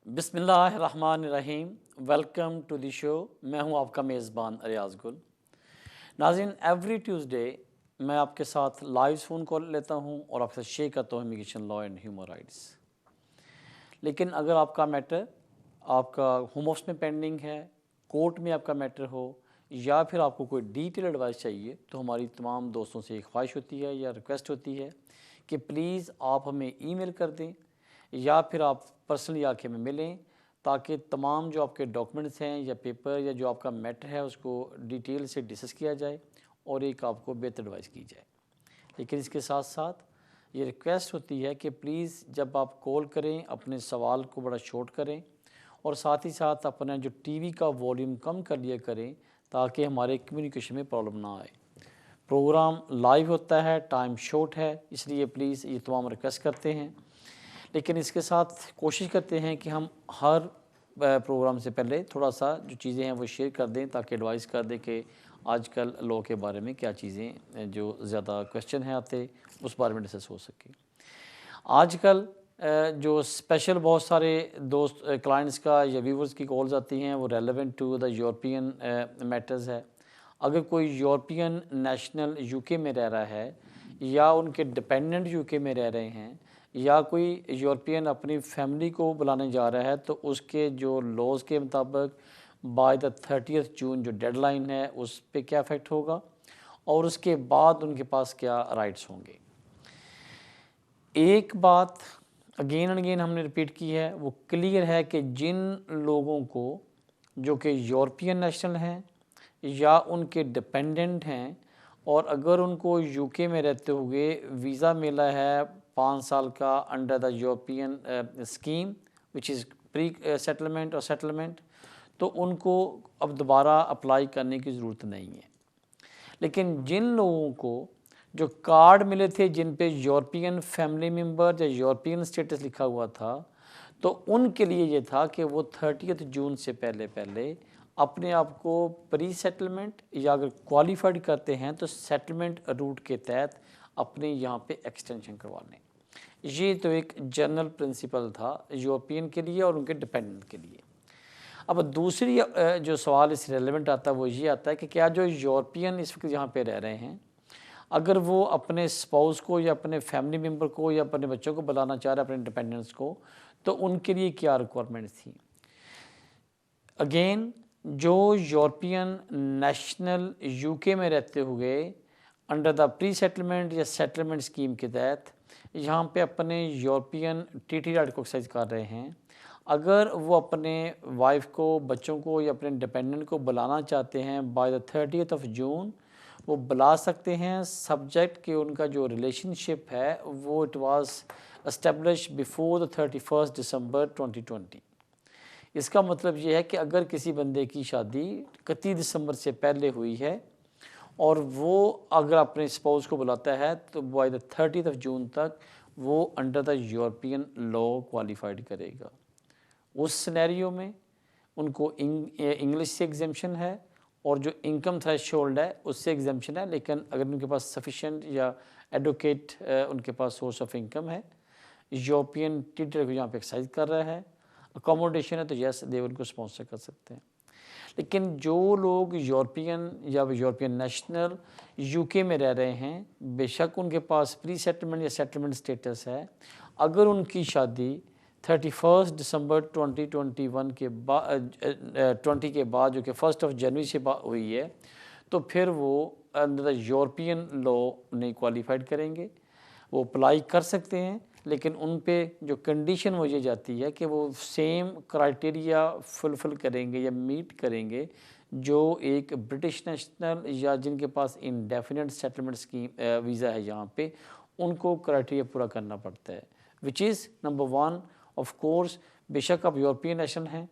बिस्मिल्लाहिर्रहमानिर्रहीम। Welcome to the show. मैं हूं आपका मेज़बान रियाज गुल। नाज़रीन, एवरी ट्यूसडे मैं आपके साथ लाइव फ़ोन कॉल लेता हूं और आपसे शेयर करता हूं immigration law and human rights. लेकिन अगर आपका मैटर आपका होम ऑफिस में पेंडिंग है, कोर्ट में आपका मैटर हो, या फिर आपको कोई डिटेल एडवाइस चाहिए, तो हमारी तमाम दोस्तों से एक ख्वाहिश होती है या रिक्वेस्ट होती है कि प्लीज़ आप हमें ईमेल कर दें या फिर आप पर्सनली आके हमें मिलें, ताकि तमाम जो आपके डॉक्यूमेंट्स हैं या पेपर या जो आपका मैटर है उसको डिटेल से डिस्कस किया जाए और एक आपको बेहतर एडवाइस की जाए। लेकिन इसके साथ साथ ये रिक्वेस्ट होती है कि प्लीज़ जब आप कॉल करें अपने सवाल को बड़ा शॉर्ट करें और साथ ही साथ अपना जो टीवी का वॉल्यूम कम कर लिया करें, ताकि हमारे कम्युनिकेशन में प्रॉब्लम ना आए। प्रोग्राम लाइव होता है, टाइम शॉर्ट है, इसलिए प्लीज़ ये तमाम रिक्वेस्ट करते हैं। लेकिन इसके साथ कोशिश करते हैं कि हम हर प्रोग्राम से पहले थोड़ा सा जो चीज़ें हैं वो शेयर कर दें, ताकि एडवाइस कर दें कि आजकल लॉ के बारे में क्या चीज़ें जो ज़्यादा क्वेश्चन हैं आते, उस बारे में डिस्कस हो सके। आजकल जो स्पेशल बहुत सारे दोस्त क्लाइंट्स का या व्यूवर्स की कॉल्स आती हैं, वो relevant to the European matters है। अगर कोई यूरोपियन नेशनल यूके में रह रहा है या उनके डिपेंडेंट यूके में रह रहे हैं या कोई यूरोपियन अपनी फैमिली को बुलाने जा रहा है, तो उसके जो लॉज के मुताबिक बाय द 30 जून जो डेडलाइन है उस पे क्या इफ़ेक्ट होगा और उसके बाद उनके पास क्या राइट्स होंगे। एक बात अगेन एंड अगेन हमने रिपीट की है, वो क्लियर है कि जिन लोगों को जो कि यूरोपियन नेशनल हैं या उनके डिपेंडेंट हैं और अगर उनको यूके में रहते हुए वीज़ा मिला है 5 साल का under the European scheme which is pre settlement और सेटलमेंट, तो उनको अब दोबारा अप्लाई करने की ज़रूरत नहीं है। लेकिन जिन लोगों को जो कार्ड मिले थे जिन पे यूरोपियन फैमिली मेम्बर या यूरोपियन स्टेटस लिखा हुआ था, तो उनके लिए ये था कि वो 30 जून से पहले पहले अपने आप को प्री सेटलमेंट या अगर क्वालिफाइड करते हैं तो सेटलमेंट रूट के तहत अपने यहाँ पे एक्सटेंशन करवाने। ये तो एक जनरल प्रिंसिपल था यूरोपियन के लिए और उनके डिपेंडेंट के लिए। अब दूसरी जो सवाल इस रेलेवेंट आता है वो ये आता है कि क्या जो यूरोपियन इस वक्त यहाँ पे रह रहे हैं, अगर वो अपने स्पाउस को या अपने फैमिली मेम्बर को या अपने बच्चों को बुलाना चाह रहे हैं, अपने डिपेंडेंट्स को, तो उनके लिए क्या रिक्वायरमेंट्स थी। अगेन जो यूरोपियन नेशनल यूके में रहते हुए अंडर द प्री सेटलमेंट या सेटलमेंट स्कीम के तहत यहाँ पे अपने यूरोपियन टीटी राइट को एक्सरसाइज कर रहे हैं, अगर वो अपने वाइफ को, बच्चों को या अपने डिपेंडेंट को बुलाना चाहते हैं बाय द 30 जून, वो बुला सकते हैं, सब्जेक्ट कि उनका जो रिलेशनशिप है वो it was establish before the 31 दिसंबर 2020। इसका मतलब ये है कि अगर किसी बंदे की शादी 31 दिसंबर से पहले हुई है और वो अगर अपने स्पाउस को बुलाता है, तो बाय द 30 जून तक वो under the European law qualified करेगा। उस सिनेरियो में उनको इंग्लिश से एग्जाम्शन है और जो इनकम थ्रेशोल्ड है उससे एग्जाम्शन है, लेकिन अगर उनके पास सफिशेंट या एडवोकेट उनके पास सोर्स ऑफ इनकम है, यूरोपियन टीचर को यहाँ पे एक्सरसाइज कर रहा है, अकोमोडेशन है, तो यस दे उनको स्पॉन्सर कर सकते हैं। लेकिन जो लोग यूरोपियन या यूरोपियन नेशनल यूके में रह रहे हैं, बेशक उनके पास प्री सेटलमेंट या सेटलमेंट स्टेटस है, अगर उनकी शादी 31 दिसंबर 2021 के बाद 20 के बाद जो कि 1 जनवरी से हुई है, तो फिर वो अंडर द यूरोपियन लॉ नहीं क्वालिफाइड करेंगे। वो अप्लाई कर सकते हैं, लेकिन उन पे जो कंडीशन वो ये जाती है कि वो सेम क्राइटेरिया फुलफिल करेंगे या मीट करेंगे जो एक ब्रिटिश नेशनल या जिनके पास इंडेफिनिट सेटलमेंट स्कीम वीज़ा है यहाँ पे, उनको क्राइटेरिया पूरा करना पड़ता है, which is number 1 of course. बेशक आप यूरोपियन नेशनल हैं,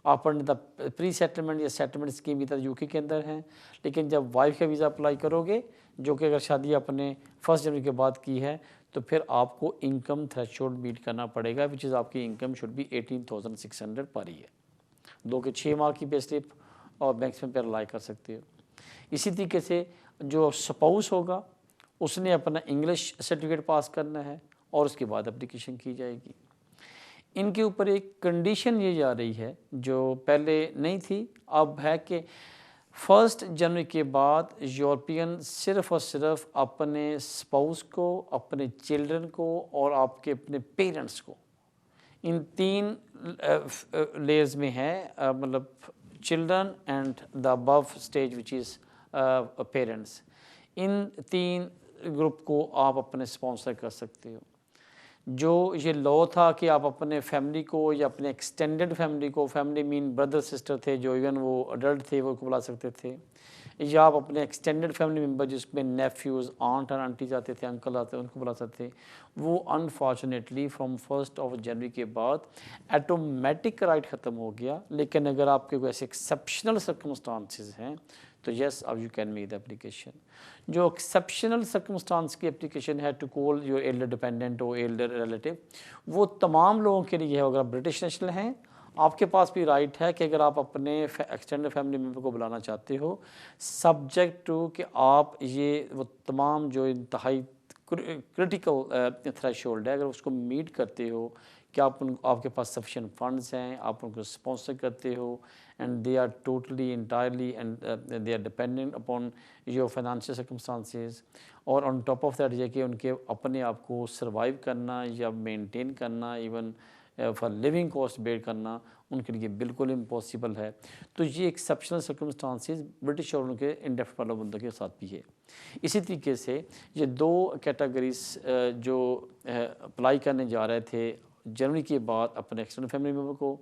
आप अंडर द प्री सेटलमेंट या सेटलमेंट स्कीम की तरह यूके के अंदर हैं, लेकिन जब वाइफ का वीज़ा अप्लाई करोगे, जो कि अगर शादी आपने 1 जनवरी के बाद की है, तो फिर आपको इनकम थ्रेशोल्ड मीट करना पड़ेगा, विच इज़ आपकी income should be 18,600 per year. 2 के 6 माह की पे स्लिप और मैक्सिमम पर अप्लाई कर सकते हो। इसी तरीके से जो स्पाउस होगा उसने अपना इंग्लिश सर्टिफिकेट पास करना है और उसके बाद एप्लीकेशन की जाएगी। इनके ऊपर एक कंडीशन ये जा रही है जो पहले नहीं थी, अब है कि 1 जनवरी के बाद यूरोपियन सिर्फ़ और सिर्फ अपने स्पाउस को, अपने चिल्ड्रन को और आपके अपने पेरेंट्स को, इन 3 लेयर्स में है, मतलब children and the above stage which is parents, in 3 group को आप अपने स्पॉन्सर कर सकते हो। जो ये लॉ था कि आप अपने फैमिली को या अपने एक्सटेंडेड फैमिली को, फैमिली मीन ब्रदर सिस्टर थे जो इवन वो अडल्ट थे, वो को बुला सकते थे, या आप अपने एक्सटेंडेड फैमिली मेम्बर जिसमें नेफ्यूज़, आंट और आंटीज आते थे, अंकल आते थे, उनको बुला सकते थे। वो अनफॉर्चुनेटली फ्रॉम 1 जनवरी के बाद ऑटोमेटिक राइट ख़त्म हो गया। लेकिन अगर आपके कोई ऐसे एक्सेप्शनल सर्कमस्टांसिस हैं तो यस, अब you can make the application. जो एक्सेप्शनल सर्कमस्टांस की एप्लीकेशन है to call your elder dependent और एल्डर रिलेटिव, वो तमाम लोगों के लिए है। अगर आप ब्रिटिश नेशनल हैं, आपके पास भी राइट है कि अगर आप अपने एक्सटेंडेड फैमिली मेम्बर को बुलाना चाहते हो, सब्जेक्ट टू कि आप ये वो तमाम जो इंतहाई क्रिटिकल थ्रेशोल्ड है, अगर उसको मीट करते हो कि आपके पास सफिशिएंट फंड्स हैं, आप उनको स्पॉन्सर करते हो and they are totally entirely and they are dependent upon your financial circumstances, और ऑन टॉप ऑफ दैट ये कि उनके अपने आप को सर्वाइव करना या मेंटेन करना, even for living cost bear करना उनके लिए बिल्कुल इम्पॉसिबल है। तो ये एक्सेप्शनल सर्कमस्टांसेस ब्रिटिश और उनके इंडेफिनिट वाले बंदों के साथ भी है। इसी तरीके से ये 2 कैटेगरीज जो अप्लाई करने जा रहे थे जनवरी के बाद अपने एक्सटेंडेड फैमिली मेम्बर को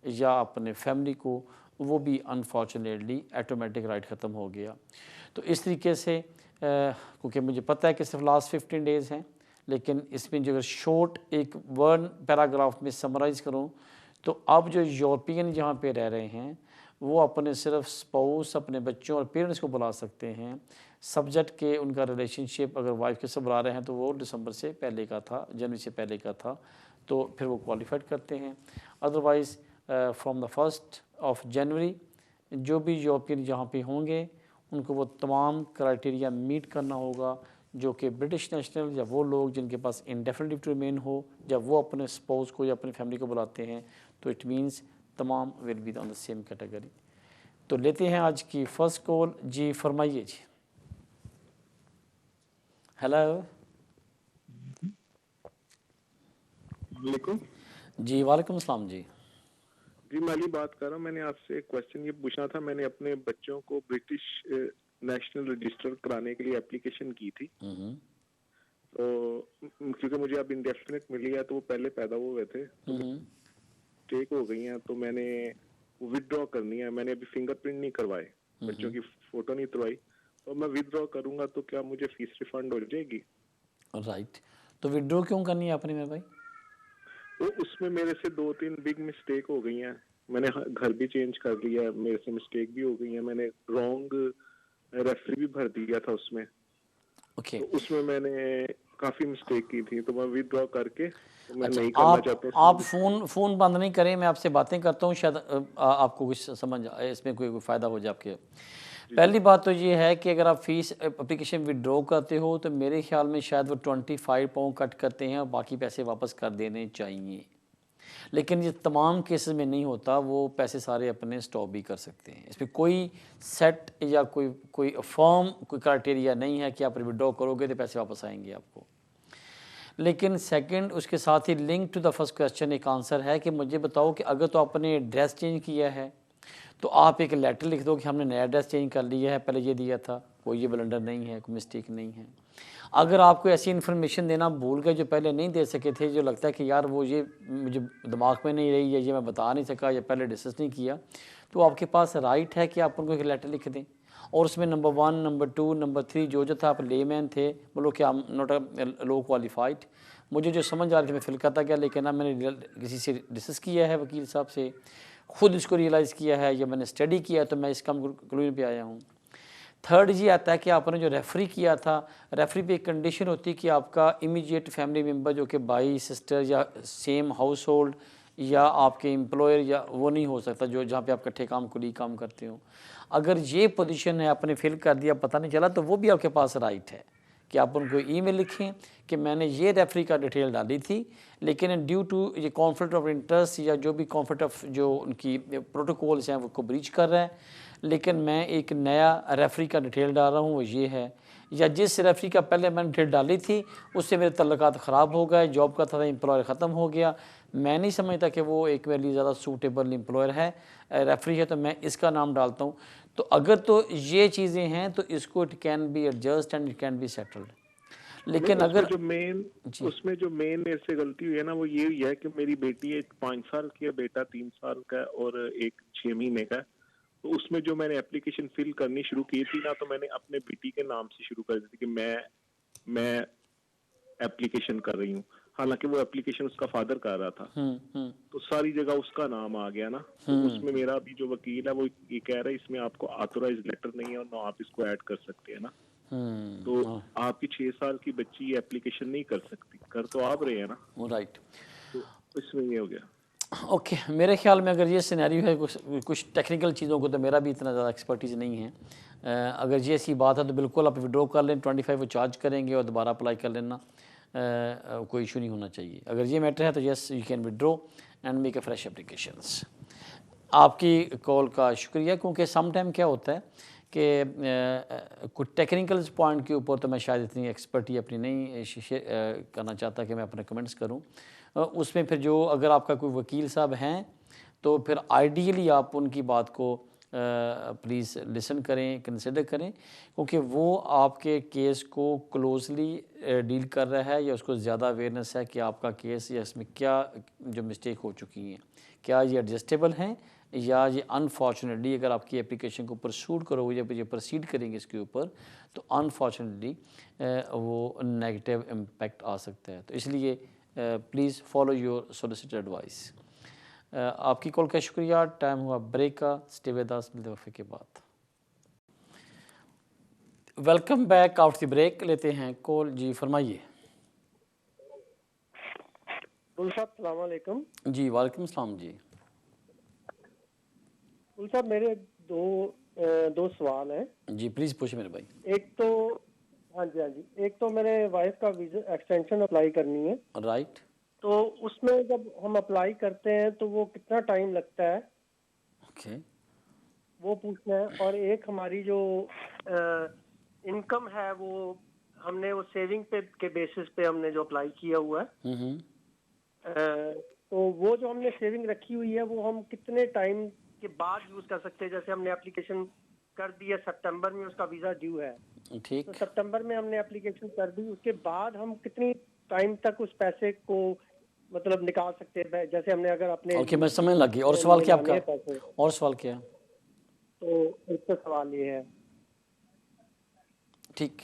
या अपने फैमिली को, वो भी अनफॉर्चुनेटली ऑटोमेटिक राइट ख़त्म हो गया। तो इस तरीके से क्योंकि मुझे पता है कि सिर्फ लास्ट 15 डेज़ हैं, लेकिन इसमें जो अगर शॉर्ट एक 1 पैराग्राफ में समराइज़ करूं तो अब जो यूरोपियन जहाँ पे रह रहे हैं वो अपने सिर्फ स्पाउस, अपने बच्चों और पेरेंट्स को बुला सकते हैं। सब्जेक्ट के उनका रिलेशनशिप अगर वाइफ के साथ बुला रहे हैं तो वो दिसंबर से पहले का था, जनवरी से पहले का था, तो फिर वो क्वालिफाइड करते हैं। अदरवाइज़ फ्रॉम द 1 जनवरी जो भी यूरोपियन यहाँ पे होंगे उनको वो तमाम क्राइटेरिया मीट करना होगा जो कि ब्रिटिश नेशनल या वो लोग जिनके पास इंडेफिनिट लीव टू रिमेन हो, जब वो अपने स्पाउस को या अपनी फैमिली को बुलाते हैं तो इट मींस तमाम will be on the same category. तो लेते हैं आज की फ़र्स्ट कॉल। जी फरमाइए जी। हेलो जी, वालेकुम अस्सलाम जी। जी मैं अली बात कर रहा हूँ। मैंने आपसे एक क्वेश्चन ये पूछना था। मैंने अपने बच्चों को ब्रिटिश नेशनल रजिस्टर कराने के लिए एप्लीकेशन की थी, तो क्योंकि मुझे अब इंडेफिनिट मिली है, तो वो पहले पैदा हुए थे तो टेक हो गई हैं, तो मैंने विदड्रॉ करनी है। मैंने अभी फिंगरप्रिंट नहीं करवाए, बच्चों की फोटो नहीं उतरवाई, तो मैं विदड्रॉ करूंगा तो क्या मुझे फीस रिफंड हो जाएगी? राइट, तो विदड्रॉ क्यों करनी है आपने मेरे भाई? तो उसमें मेरे से 2-3 बिग मिस्टेक हो गई हैं। मैंने घर भी चेंज कर लिया है, मेरे से मिस्टेक भी हो गई है। मैंने रॉन्ग रेफरी भी भर दिया था उसमें। ओके, तो उसमें मैंने काफी मिस्टेक की थी, तो मैं विदड्रॉ करके तो मैं नहीं करना चाहता हूँ। आप फ़ोन बंद नहीं करें, मैं आपसे बातें करता हूँ, शायद आपको कुछ समझ इसमें कोई फ़ायदा हो जाए आपके। पहली बात तो ये है कि अगर आप फ़ीस एप्लीकेशन विड्रॉ करते हो तो मेरे ख्याल में शायद वो 25 पाउंड कट करते हैं और बाकी पैसे वापस कर देने चाहिए। लेकिन ये तमाम केसेस में नहीं होता, वो पैसे सारे अपने स्टॉप भी कर सकते हैं। इसमें कोई सेट या कोई फर्म कोई क्राइटेरिया नहीं है कि आप विड्रॉ करोगे तो पैसे वापस आएंगे आपको। लेकिन सेकंड उसके साथ ही link to the first question एक आंसर है कि मुझे बताओ कि अगर तो आपने एड्रेस चेंज किया है तो आप एक लेटर लिख दो कि हमने नया एड्रेस चेंज कर लिया है, पहले ये दिया था, कोई ये ब्लंडर नहीं है, कोई मिस्टेक नहीं है। अगर आपको ऐसी इन्फॉर्मेशन देना भूल गए जो पहले नहीं दे सके थे, जो लगता है कि यार वो ये मुझे दिमाग में नहीं रही है, ये मैं बता नहीं सका या पहले डिस्कस नहीं किया, तो आपके पास राइट है कि आप उनको एक लेटर लिख दें और उसमें नंबर 1, नंबर 2, नंबर 3 जो था आप लेमैन थे, बोलो कि आई am not a low qualified, मुझे जो समझ आ रही थी मैं फिल करता गया, लेकिन ना मैंने किसी से डिस्कस किया है, वकील साहब से खुद इसको रियलाइज़ किया है या मैंने स्टडी किया तो मैं इस कंक्लूजन पे आया हूँ। थर्ड ये आता है कि आपने जो रेफरी किया था, रेफरी पे एक कंडीशन होती है कि आपका इमीडिएट फैमिली मेम्बर जो कि भाई, सिस्टर या सेम हाउस होल्ड या आपके एम्प्लॉयर या वो नहीं हो सकता जो जहाँ पे आप इकट्ठे काम करते हो। अगर ये पोजीशन है आपने फिल कर दिया, पता नहीं चला, तो वो भी आपके पास राइट है कि आप उनको ईमेल लिखें कि मैंने ये रेफरी का डिटेल डाली थी, लेकिन ड्यू टू ये कॉन्फ्लिक्ट ऑफ इंटरेस्ट या जो भी कॉन्फ्लिक्ट ऑफ जो उनकी प्रोटोकॉल्स हैं वो को ब्रीच कर रहा है, लेकिन मैं एक नया रेफरी का डिटेल डाल रहा हूँ वो ये है, या जिस रेफरी का पहले मैंने डिटेल डाली थी उससे मेरे तल्लुकात ख़राब हो गए, जॉब का था एम्प्लॉयर ख़त्म हो गया, मैं नहीं समझता कि वो एक मेरे लिए ज़्यादा सूटेबल एम्प्लॉयर है, रेफरी है, तो मैं इसका नाम डालता हूँ। तो अगर तो ये चीज़ें हैं तो इसको it can be adjust and it can be settled. लेकिन अगर उसमें जो मेन मेरे से गलती हुई है ना वो ये हुई है कि मेरी बेटी एक 5 साल की है, बेटा 3 साल का है और एक 6 महीने का है। तो उसमें जो मैंने एप्लीकेशन फिल करनी शुरू की थी ना, तो मैंने अपने बेटी के नाम से शुरू कर दी थी कि मैं एप्लीकेशन कर रही हूँ, हालांकि वो एप्लीकेशन उसका फादर कर रहा था। तो सारी जगह उसका नाम आ गया ना, तो उसमें मेरा अभी जो वकील है वो ये कह रहा है इसमें आपको ऑथोराइज लेटर नहीं है और ना आप इसको ऐड कर सकते हैं ना। तो आपकी 6 साल की बच्ची एप्लीकेशन नहीं कर सकती, कर तो आप रहे हैं ना। राइट, तो इसमें ये हो गया। ओके मेरे ख्याल में अगर ये सिनेरियो है, कुछ टेक्निकल चीज़ों को तो मेरा भी इतना ज़्यादा एक्सपर्टीज़ नहीं है। अगर ये ऐसी बात है तो बिल्कुल आप विड्रॉ कर लें, 25 वो चार्ज करेंगे और दोबारा अप्लाई कर लेना, कोई इशू नहीं होना चाहिए। अगर ये मैटर है तो yes you can withdraw and make a fresh applications. आपकी कॉल का शुक्रिया, क्योंकि सम टाइम क्या होता है कि कुछ टेक्निकल पॉइंट के ऊपर तो मैं शायद इतनी एक्सपर्टी अपनी नहीं करना चाहता कि मैं अपने कमेंट्स करूं। उसमें फिर जो अगर आपका कोई वकील साहब हैं तो फिर आइडियली आप उनकी बात को प्लीज़ लिसन करें, कंसिडर करें, क्योंकि वो आपके केस को क्लोजली डील कर रहा है या उसको ज़्यादा अवेयरनेस है कि आपका केस या इसमें क्या जो मिस्टेक हो चुकी हैं, क्या ये एडजस्टेबल हैं या ये अनफॉर्चुनेटली अगर आपकी एप्लीकेशन को परसूड करोगे या ये प्रोसीड करेंगे इसके ऊपर तो अनफॉर्चुनेटली वो नेगेटिव इम्पैक्ट आ सकता है। तो इसलिए please follow your solicitor advice. आपकी कॉल का शुक्रिया। टाइम हुआ ब्रेक का, स्टे विद अस, मिलते वफ़े के बाद। Welcome back after the break. लेते हैं कॉल, जी फरमाइए। अस्सलाम वालेकुम। जी वालेकुम सलाम जी। साहब मेरे दो सवाल हैं। जी प्लीज़ पूछे मेरे भाई। एक तो हाँ जी, एक तो मेरे वाइफ का वीजा एक्सटेंशन अप्लाई करनी है। राइट। तो उसमें जब हम अप्लाई करते हैं तो वो कितना टाइम लगता है, ओके, वो पूछना है। और एक हमारी जो इनकम है वो हमने वो सेविंग पे के बेसिस पे हमने जो अप्लाई किया हुआ है, तो वो जो हमने सेविंग रखी हुई है वो हम कितने टाइम के बाद यूज कर सकते हैं। जैसे हमने एप्लीकेशन कर दी है, सितंबर में उसका वीजा ड्यू है, ठीक, तो सितंबर में हमने एप्लीकेशन कर दी, उसके बाद हम कितनी टाइम तक उस पैसे को मतलब निकाल सकते हैं। जैसे हमने अगर अपने ओके मैं समझ लगी। और सवाल क्या आपका? और सवाल क्या? तो इसका सवाल ये है। ठीक,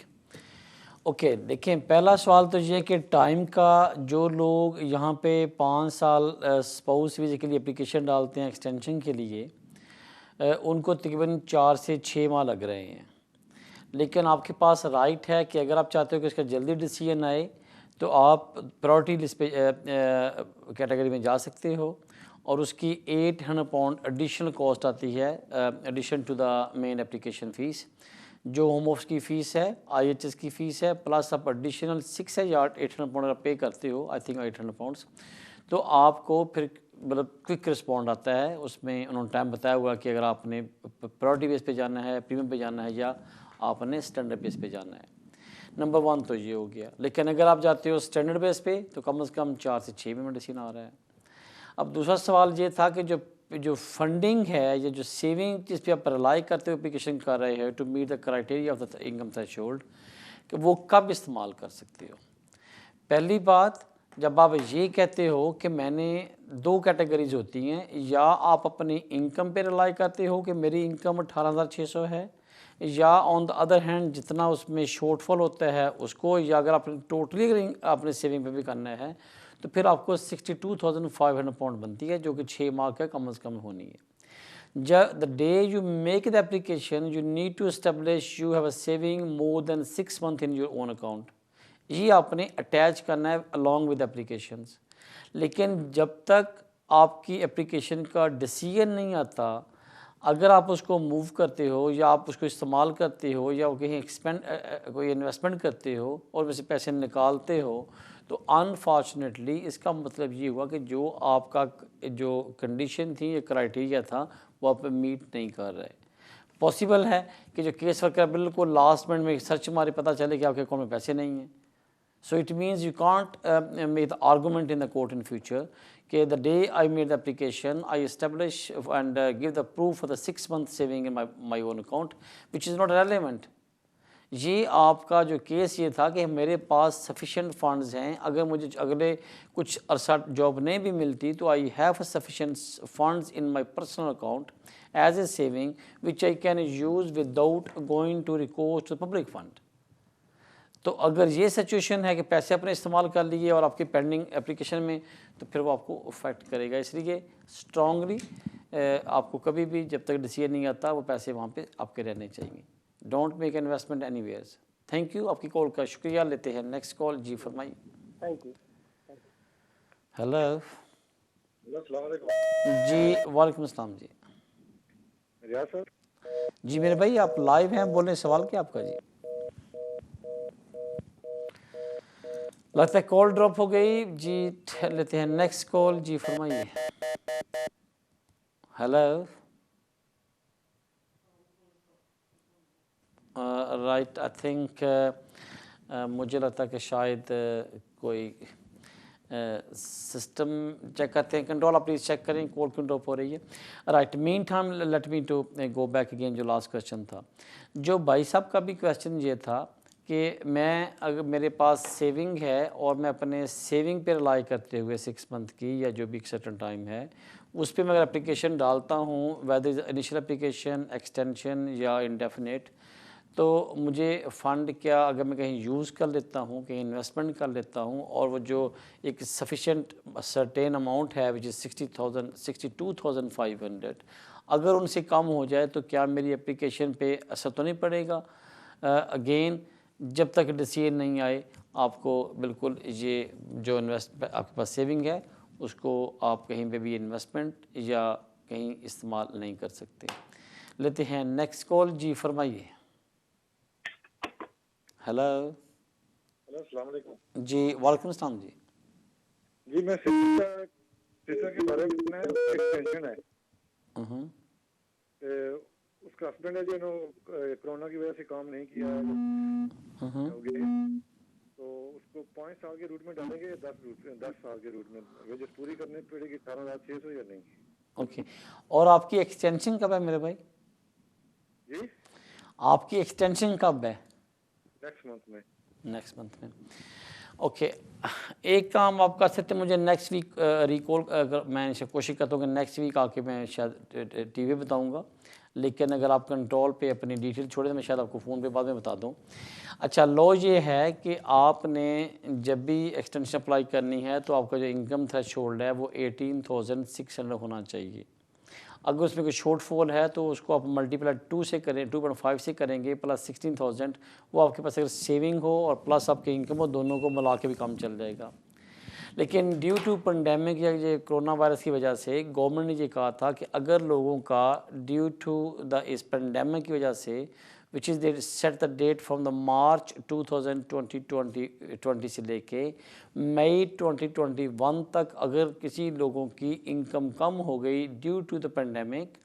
ओके देखें, पहला सवाल तो ये कि टाइम का, जो लोग यहाँ पे 5 साल स्पाउस वीज़े के लिए एप्लीकेशन डालते हैं एक्सटेंशन के लिए, उनको तकरीबन 4 से 6 माह लग रहे हैं। लेकिन आपके पास राइट है कि अगर आप चाहते हो कि इसका जल्दी डिसीजन आए तो आप प्रायोरिटी लिस्ट पे कैटेगरी में जा सकते हो और उसकी £800 एडिशनल कॉस्ट आती है, addition to the main application fees. जो होम ऑफिस की फ़ीस है, IHS की फ़ीस है, प्लस आप एडिशनल 6 या £800 अगर पे करते हो, आई थिंक £800, तो आपको फिर मतलब क्विक रिस्पॉन्ड आता है। उसमें उन्होंने टाइम बताया हुआ कि अगर आपने प्रायोरिटी बेस पे जाना है, प्रीमियम पे जाना है या आपने स्टैंडर्ड बेस पे जाना है। नंबर 1 तो ये हो गया। लेकिन अगर आप जाते हो स्टैंडर्ड बेस पे तो कम से कम 4 से 6 में मेडिसिन आ रहा है। अब दूसरा सवाल ये था कि जो फंडिंग है या जो सेविंग जिस पे आप रिलाई करते हो एप्लीकेशन कर रहे हैं to meet the criteria of the income threshold, कि वो कब इस्तेमाल कर सकते हो। पहली बात, जब आप ये कहते हो कि मैंने 2 कैटेगरीज होती हैं, या आप अपनी इनकम पे रिलाई करते हो कि मेरी इनकम 18,600 है, या ऑन द अदर हैंड जितना उसमें शॉर्टफॉल होता है उसको, या अगर आपने टोटली आपने सेविंग पे भी करना है तो फिर आपको 62,500 पाउंड बनती है, जो कि 6 माह का कम से कम होनी है। The day you make the application you need to establish you have a saving more than 6 month in your own account. ये आपने अटैच करना है अलॉन्ग विद एप्लीकेशंस। लेकिन जब तक आपकी एप्लीकेशन का डिसीजन नहीं आता, अगर आप उसको मूव करते हो या आप उसको इस्तेमाल करते हो या कहीं कोई इन्वेस्टमेंट करते हो और वैसे पैसे निकालते हो, तो अनफॉर्चुनेटली इसका मतलब ये हुआ कि जो आपका जो कंडीशन थी या क्राइटेरिया था वो आप मीट नहीं कर रहे। पॉसिबल है कि जो केस वर्कर बिल्कुल लास्ट मिनट में सर्च मारे पता चले कि आपके अकाउंट में पैसे नहीं हैं। So it means you can't make the argument in the court in future कि the day I made the application I establish and give the proof for the 6 month saving in my own account which is not relevant। ये आपका जो case ये था कि मेरे पास sufficient funds हैं, अगर मुझे अगले कुछ अरसा जॉब नहीं भी मिलती तो I have sufficient funds in my personal account as a saving which I can use without going to recourse to public fund. तो अगर ये सिचुएशन है कि पैसे अपने इस्तेमाल कर लिए और आपकी पेंडिंग एप्लीकेशन में, तो फिर वो आपको अफेक्ट करेगा। इसलिए स्ट्रांगली आपको कभी भी जब तक डिसीजन नहीं आता वो पैसे वहाँ पे आपके रहने चाहिए। Don't make investment anywheres. Thank you, आपकी कॉल का शुक्रिया। लेते हैं नेक्स्ट कॉल। जी फरमाइए। Thank you. हेलो अस्सलाम वालेकुम। जी वालेकुम अस्सलाम जी। रियाज सर। जी मेरे भाई आप लाइव हैं, बोल रहे हैं, सवाल क्या आपका? जी लगता है कॉल ड्रॉप हो गई जी। लेते हैं नेक्स्ट कॉल। जी फरमाइए। हेलो राइट, आई थिंक मुझे लगता है कि शायद कोई सिस्टम चेक करते हैं। कंट्रोल आप प्लीज़ चेक करें, कॉल क्यों ड्रॉप हो रही है। Right, mean time let me to go back again. जो लास्ट क्वेश्चन था, जो भाई साहब का भी क्वेश्चन ये था कि मैं अगर मेरे पास सेविंग है और मैं अपने सेविंग पे रिलाई करते हुए 6 मंथ की या जो भी एक सर्टन टाइम है उस पर मैं अगर एप्लीकेशन डालता हूँ, वेदर इनिशियल एप्लीकेशन, एक्सटेंशन या इंडेफिनेट, तो मुझे फ़ंड क्या अगर मैं कहीं यूज़ कर लेता हूँ, कहीं इन्वेस्टमेंट कर लेता हूँ और वो जो एक सफिशेंट सर्टेन अमाउंट है विच इज़ 62,500, अगर उनसे कम हो जाए तो क्या मेरी एप्लीकेशन पे असर तो नहीं पड़ेगा? अगेन जब तक डिसीजन नहीं आए आपको बिल्कुल ये जो आपके पास सेविंग है उसको आप कहीं पे भी इन्वेस्टमेंट या कहीं इस्तेमाल नहीं कर सकते। लेते हैं नेक्स्ट कॉल। जी फरमाइए। हेलो अस्सलाम वालेकुम। जी वालेकुम अस्सलाम जी। जी मैं सिस्टर के बारे में एक्सटेंशन है। उसका हस्बैंड है जो कोरोना की वजह से काम नहीं किया है, तो उसको 5 साल के रूट में डालेंगे या 10 साल के रूट में? वेजेस पूरी करनी पड़ेगी 18,600 या नहीं? ओके, और आपकी एक्सटेंशन कब है मेरे भाई? जी आपकी एक्सटेंशन कब है? नेक्स्ट मंथ में। ओके, एक काम आप कर सकते हैं, मुझे नेक्स्ट वीक रिकॉल, अगर मैं कोशिश करता हूँ कि नेक्स्ट वीक आके मैं शायद टीवी बताऊँगा, लेकिन अगर आप कंट्रोल पे अपनी डिटेल छोड़े तो मैं शायद आपको फ़ोन पे बाद में बता दूँ। अच्छा, लॉ ये है कि आपने जब भी एक्सटेंशन अप्लाई करनी है तो आपका जो इनकम थ्रेशोल्ड है वो 18,600 होना चाहिए। अगर उसमें कोई शॉर्ट फॉल है तो उसको आप मल्टीप्लाई 2 से करें, 2.5 से करेंगे प्लस 16,000, वो आपके पास अगर सेविंग हो और प्लस आपके इनकम हो, दोनों को मिला के भी काम चल जाएगा। लेकिन ड्यू टू पेंडेमिक या ये कोरोना वायरस की वजह से गवर्नमेंट ने ये कहा था कि अगर लोगों का ड्यू टू द इस पेंडेमिक की वजह से which is they set the date from the March 2020 से लेके मई 2021 तक, अगर किसी लोगों की इनकम कम हो गई ड्यू टू द पेंडेमिक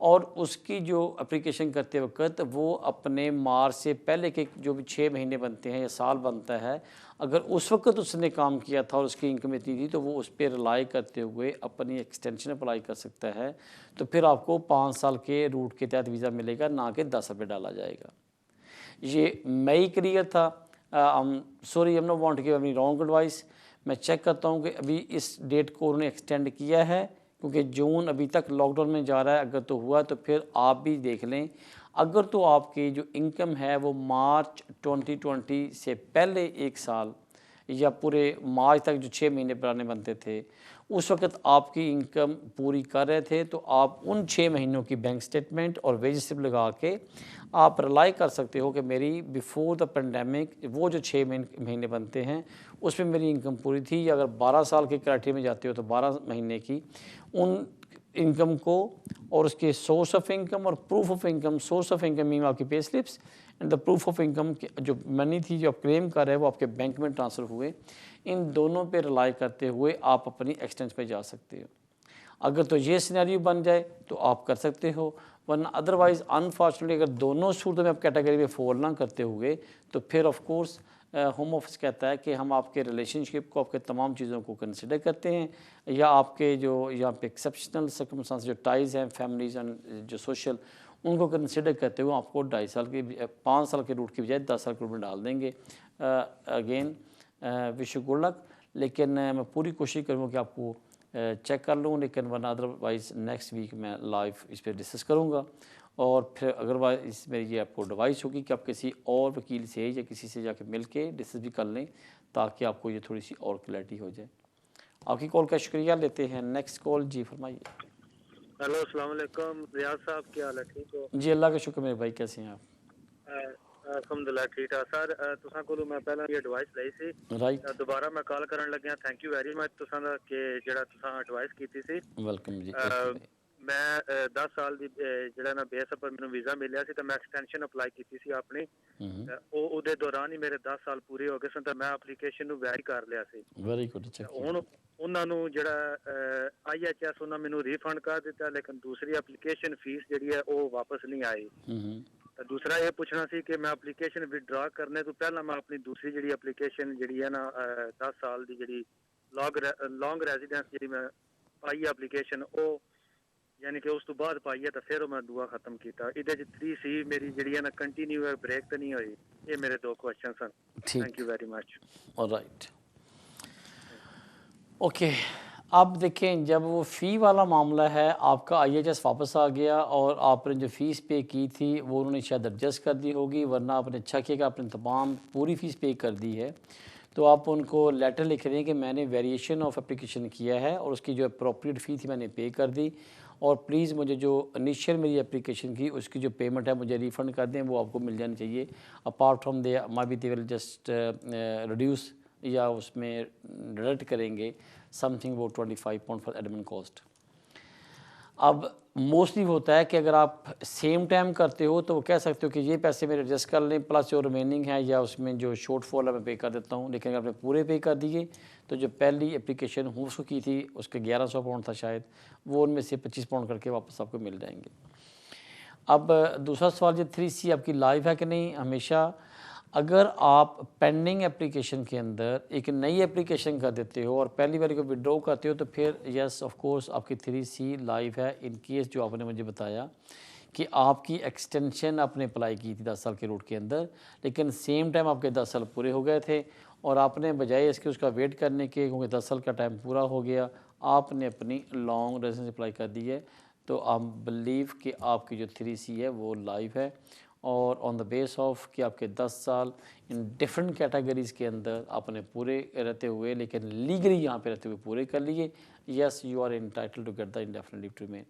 और उसकी जो एप्लीकेशन करते वक्त वो अपने मार्च से पहले के जो भी 6 महीने बनते हैं या साल बनता है, अगर उस वक्त उसने काम किया था और उसकी इनकम इतनी थी तो वो उस पर रिलाई करते हुए अपनी एक्सटेंशन अप्लाई कर सकता है। तो फिर आपको 5 साल के रूट के तहत वीज़ा मिलेगा, ना कि 10 रुपये डाला जाएगा। ये मई क्लियर था। Sorry, I am not want to give any wrong advice. मैं चेक करता हूँ कि अभी इस डेट को उन्होंने एक्सटेंड किया है क्योंकि जून अभी तक लॉकडाउन में जा रहा है। अगर तो हुआ तो फिर आप भी देख लें। अगर तो आपकी जो इनकम है वो मार्च 2020 से पहले 1 साल या पूरे मार्च तक जो 6 महीने पुराने बनते थे उस वक्त आपकी इनकम पूरी कर रहे थे, तो आप उन 6 महीनों की बैंक स्टेटमेंट और वेज स्लिप लगा के आप रिलाई कर सकते हो कि मेरी बिफोर द पेंडेमिक वो जो 6 महीने बनते हैं उसमें मेरी इनकम पूरी थी। या अगर 12 साल के क्राइटेरिया में जाते हो तो 12 महीने की उन इनकम को और उसके सोर्स ऑफ इनकम और proof of income. Source of income mean आपकी pay slips and the proof of income जो मनी थी जो आप क्लेम कर रहे हैं वो आपके बैंक में ट्रांसफ़र हुए। इन दोनों पे रिलाई करते हुए आप अपनी एक्सटेंस पे जा सकते हो। अगर तो ये सिनेरियो बन जाए तो आप कर सकते हो, वरना अदरवाइज़ अनफॉर्चुनेटली अगर दोनों सूरतों में आप कैटेगरी में फॉल ना करते हुए तो फिर ऑफ कोर्स होम ऑफिस कहता है कि हम आपके रिलेशनशिप को, आपके तमाम चीज़ों को कंसिडर करते हैं, या आपके जो यहाँ पे एक्सेप्शनल सर्कमस्टांस जो टाइज़ हैं फैमिलीज़ एंड जो सोशल, उनको कंसिडर करते हुए आपको 2.5 साल के 5 साल के रूट की बजाय 10 साल के रूट में डाल देंगे। Again wish you good luck, लेकिन मैं पूरी कोशिश करूँगा कि आपको चेक कर लूँ, लेकिन वरना अदरवाइज़ नेक्स्ट वीक मैं लाइव इस पर डिस्कस करूँगा। और फिर अगरवाइज इसमें ये आपको एडवाइस होगी कि आप किसी और वकील से या किसी से जाके मिल के डिस्कस भी कर लें, ताकि आपको ये थोड़ी सी और क्लैरिटी हो जाए। आपकी कॉल का शुक्रिया, लेते हैं नेक्स्ट कॉल। जी फरमाइए। हेलो अस्सलाम वालेकुम रियाज साहब, क्या हाल है? ठीक हो जी, अल्लाह का शुक्र मेरे भाई, कैसे हैं आप? अल्हम्दुलिल्लाह ठीक है सर। तुसां कोलों मैं पहला ये एडवाइस लाई सी, राइट, दोबारा मैं कॉल करन लग्या। थैंक यू वेरी मच तुसां दा कि जेड़ा तुसां एडवाइस कीती सी। वेलकम जी। मैं 10 साल दी जेड़ा ना बेस पर मैनू वीज़ा मिलिया सी, तो मैं एक्सटेंशन अप्लाई कीती सी अपनी। ਉਹਦੇ ਦੌਰਾਨ ਹੀ ਮੇਰੇ 10 ਸਾਲ ਪੂਰੇ ਹੋ ਗਏ ਸਨ, ਤਾਂ ਮੈਂ ਐਪਲੀਕੇਸ਼ਨ ਨੂੰ ਵੈਰੀ ਕਰ ਲਿਆ ਸੀ। वेरी गुड, अच्छा किया। ਹੁਣ ਉਹਨਾਂ ਨੂੰ ਜਿਹੜਾ IHS ਉਹਨਾਂ ਮੈਨੂੰ ਰੀਫੰਡ ਕਰ ਦਿੱਤਾ, ਲੇਕਿਨ ਦੂਸਰੀ ਐਪਲੀਕੇਸ਼ਨ ਫੀਸ ਜਿਹੜੀ ਹੈ ਉਹ ਵਾਪਸ ਨਹੀਂ ਆਈ। ਤਾਂ ਦੂਸਰਾ ਇਹ ਪੁੱਛਣਾ ਸੀ ਕਿ ਮੈਂ ਐਪਲੀਕੇਸ਼ਨ ਵਿਦਡਰਾ ਕਰਨੇ ਤੋਂ ਪਹਿਲਾਂ ਮੈਂ ਆਪਣੀ ਦੂਸਰੀ ਜਿਹੜੀ ਐਪਲੀਕੇਸ਼ਨ ਜਿਹੜੀ ਹੈ ਨਾ 10 ਸਾਲ ਦੀ ਜਿਹੜੀ ਲੌਂਗ ਰੈਜ਼ੀਡੈਂਸ ਜਿਹੜੀ ਮੈਂ ਪਾਈ ਐਪਲੀਕੇਸ਼ਨ, ਉਹ यानी कि उस तो बाद पाई है, तो फिर मैं दुआ खत्म किया। इधर 3C मेरी जी है ना कंटिन्यू है, ब्रेक तो नहीं हुई। ये मेरे 2 question son. Thank you very much. Alright, okay. अब देखें, जब वो फ़ी वाला मामला है, आपका IHS वापस आ गया और आपने जो फ़ीस पे की थी वो उन्होंने शायद एडजस्ट कर दी होगी, वरना आपने अच्छा किया कि आपने तमाम पूरी फ़ीस पे कर दी है। तो आप उनको लेटर लिख रहे हैं कि मैंने वेरिएशन ऑफ एप्लीकेशन किया है और उसकी जो अप्रोप्रिएट फ़ी थी मैंने पे कर दी, और प्लीज़ मुझे जो इनिशियल मेरी एप्लीकेशन की उसकी जो पेमेंट है मुझे रिफ़ंड कर दें, वो आपको मिल जानी चाहिए। Apart from they may be they will just reduce या उसमें डिडक्ट करेंगे समथिंग वो 25 पाउंड फॉर एडमिन कॉस्ट। अब मोस्टली होता है कि अगर आप सेम टाइम करते हो तो वो कह सकते हो कि ये पैसे मेरे एडजस्ट कर लें, प्लस जो रिमेनिंग है या उसमें जो शॉर्टफॉल है मैं पे कर देता हूँ। लेकिन अगर आपने पूरे पे कर दिए तो जो पहली एप्लीकेशन उसको की थी उसके 1100 पाउंड था शायद, वो उनमें से 25 पाउंड करके वापस आपको मिल जाएंगे। अब दूसरा सवाल, ये 3C आपकी लाइव है कि नहीं? हमेशा अगर आप पेंडिंग एप्लीकेशन के अंदर एक नई एप्लीकेशन कर देते हो और पहली बार को विड्रॉ करते हो तो फिर यस ऑफ कोर्स आपकी 3C लाइव है। इन केस जो आपने मुझे बताया कि आपकी एक्सटेंशन आपने अप्लाई की थी 10 साल के रूट के अंदर, लेकिन सेम टाइम आपके 10 साल पूरे हो गए थे और आपने बजाय इसके उसका वेट करने के, क्योंकि 10 साल का टाइम पूरा हो गया, आपने अपनी लॉन्ग रेजिडेंस अप्लाई कर दी है। तो आई बिलीव कि आपकी जो 3C है वो लाइव है, और ऑन द बेस ऑफ कि आपके 10 साल इन डिफरेंट कैटेगरीज़ के अंदर आपने पूरे रहते हुए, लेकिन लीगली यहाँ पे रहते हुए पूरे कर लिए, yes you are entitle to get the indefinite leave to remain.